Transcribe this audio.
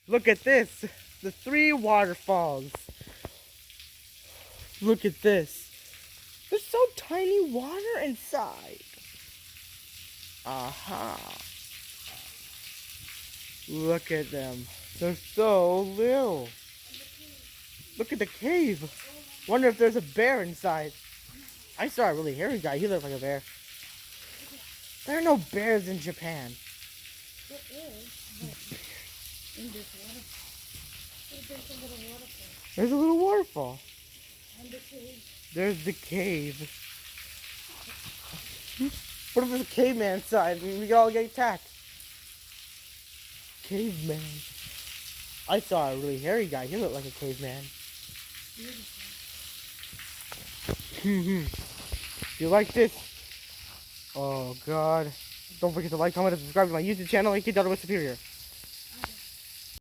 Look at this. The 3 waterfalls. Look at this. There's so tiny water inside. Aha. Look at them. They're so little. Look at the cave. Wonder if there's a bear inside. I saw a really hairy guy. He looked like a bear. There are no bears in Japan. There is. In this water. There's a little waterfall. There's a little waterfall. And the cave. There's the cave. What if there's a caveman inside and we all get attacked? Caveman. I saw a really hairy guy. He looked like a caveman. You like this? Oh God. Don't forget to like, comment, and subscribe to my YouTube channel, A.k.a. Superior.